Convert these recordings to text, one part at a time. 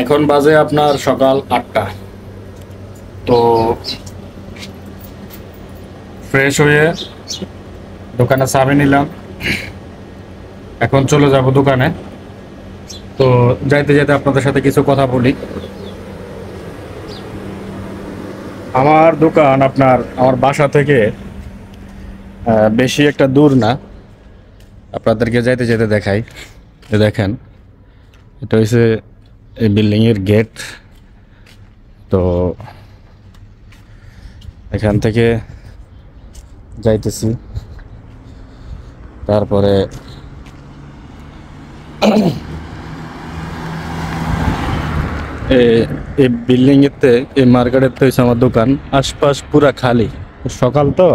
এখন বাজে আপনার সকাল 8টা। তো ফ্রেশ হয়ে দোকানে চাবি নিলাম, এখন চলে যাব দোকানে। তো যাইতে যাইতে আপনাদের সাথে কিছু কথা বলি। আমার দোকান আপনার আমার বাসা থেকে বেশি একটা দূর না। আপনাদেরকে যাইতে যেতে দেখাই। দেখেন, এটা হচ্ছে এই বিল্ডিংয়ের গেট। তো এখান থেকে যাইতেছি, তারপরে এই বিল্ডিং এতে এই মার্কেটের তো হচ্ছে আমার দোকান। আশপাশ পুরা খালি, সকাল তো,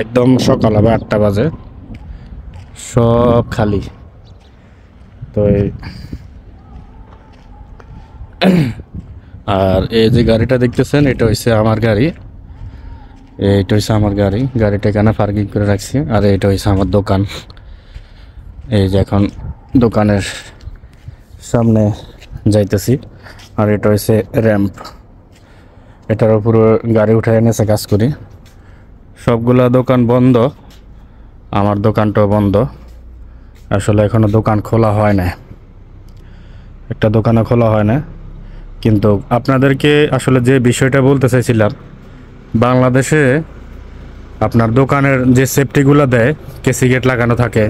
একদম সকাল হবে 8টা বাজে, সব খালি। তো আর এই যে গাড়িটা দেখতেছেন, এটা হচ্ছে আমার গাড়ি। এইটা হচ্ছে আমার গাড়ি, গাড়িটা এখানে পার্কিং করে রাখছি। আর এটা হচ্ছে আমার দোকান। এই যে এখন দোকানের সামনে যাইতেছি। আর এটা হচ্ছে র্যাম্প, এটার উপরে গাড়ি উঠায় এনেছে কাজ করি। সবগুলা দোকান বন্ধ, আমার দোকানটাও বন্ধ। আসলে এখনো দোকান খোলা হয় না, একটা দোকানও খোলা হয় না। কিন্তু আপনাদেরকে আসলে যে বিষয়টা বলতে চাইছিলাম, বাংলাদেশে আপনার দোকানের যে সেফটিগুলো দেয়, কেসি গেট লাগানো থাকে,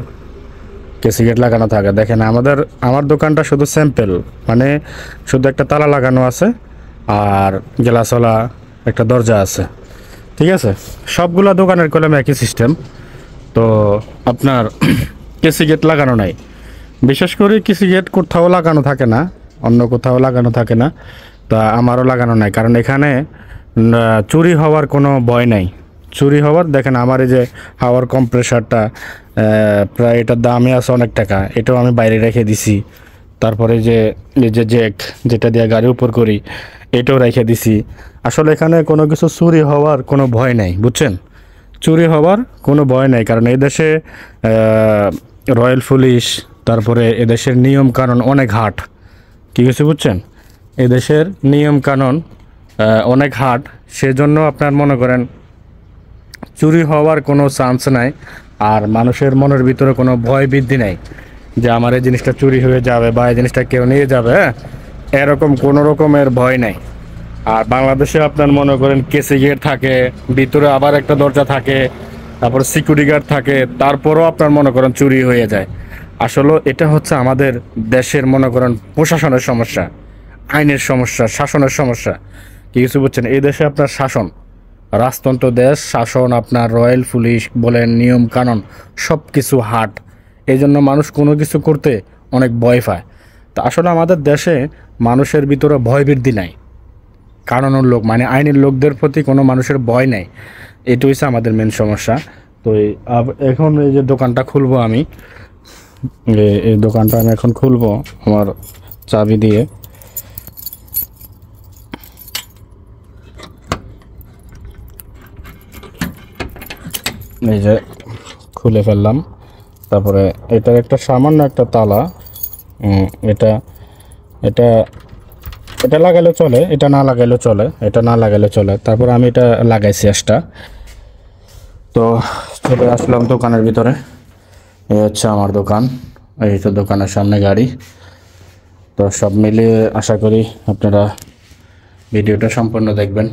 কেসি গেট লাগানো থাকে। দেখেন আমার দোকানটা শুধু স্যাম্পল, মানে শুধু একটা তালা লাগানো আছে আর গ্লাসওয়ালা একটা দরজা আছে, ঠিক আছে। সবগুলা দোকানের কলম একই সিস্টেম। তো আপনার কেসি গেট লাগানো নাই, বিশেষ করে কেসি গেট কোথাও লাগানো থাকে না, অন্য কোথাও লাগানো থাকে না। তা আমারও লাগানো নাই, কারণ এখানে চুরি হওয়ার কোনো ভয় নাই। চুরি হওয়ার, দেখেন আমার এই যে হাওয়ার কম্প্রেসারটা, প্রায় এটার দামই আছে অনেক টাকা, এটাও আমি বাইরে রেখে দিছি। তারপরে যে এই যে জ্যাক, যেটা দিয়ে গাড়ি উপর করি, এটাও রেখে দিছি। আসলে এখানে কোনো কিছু চুরি হওয়ার কোনো ভয় নাই, বুঝছেন। চুরি হওয়ার কোনো ভয় নাই, কারণ এই দেশে রয়্যাল পুলিশ, তারপরে এদেশের নিয়ম কানুন অনেক হার্ড, ঠিক আছে, বুঝছেন। এদেশের নিয়ম কানুন অনেক হার্ড, সেজন্য আপনার মনে করেন চুরি হওয়ার কোনো চান্স নাই। আর মানুষের মনের ভিতরে কোনো ভয় বৃদ্ধি নাই যে আমার এই জিনিসটা চুরি হয়ে যাবে বা এই জিনিসটা কেউ নিয়ে যাবে, হ্যাঁ, এরকম কোনো রকমের ভয় নাই। আর বাংলাদেশে আপনার মনে করেন কেসি গেট থাকে, ভিতরে আবার একটা দরজা থাকে, তারপর সিকিউরিটি গার্ড থাকে, তারপরও আপনার মনে করেন চুরি হয়ে যায়। আসলে এটা হচ্ছে আমাদের দেশের মনে করেন প্রশাসনের সমস্যা, আইনের সমস্যা, শাসনের সমস্যা। কি কিছু বুঝছেন, এই দেশে আপনার শাসন, রাজতন্ত্র দেশ, শাসন আপনার রয়্যাল পুলিশ বলেন, নিয়ম কানুন সব কিছু হার্ড। এই জন্য মানুষ কোনো কিছু করতে অনেক ভয় পায়। তা আসলে আমাদের দেশে মানুষের ভিতরে ভয় বৃদ্ধি নাই, কানুনের লোক মানে আইনের লোকদের প্রতি কোনো মানুষের ভয় নেই। এটা হচ্ছে আমাদের মেন সমস্যা। তো এখন এই যে দোকানটা খুলবো আমি, এই দোকানটা আমি এখন খুলবো আমার চাবি দিয়ে। এই যে খুলে ফেললাম। তারপরে এটার একটা সামান্য একটা তালা, এটা এটা এটা লাগাইলেও চলে, এটা না লাগাইলেও চলে, এটা না লাগাইলেও চলে। তারপর আমি এটা লাগাইছি এক্সট্রা। তো চলে আসলাম দোকানের ভিতরে। এই হচ্ছে আমার দোকান, এই তো দোকানের সামনে গাড়ি। তো সব মিলিয়ে আশা করি আপনারা ভিডিওটা সম্পূর্ণ দেখবেন।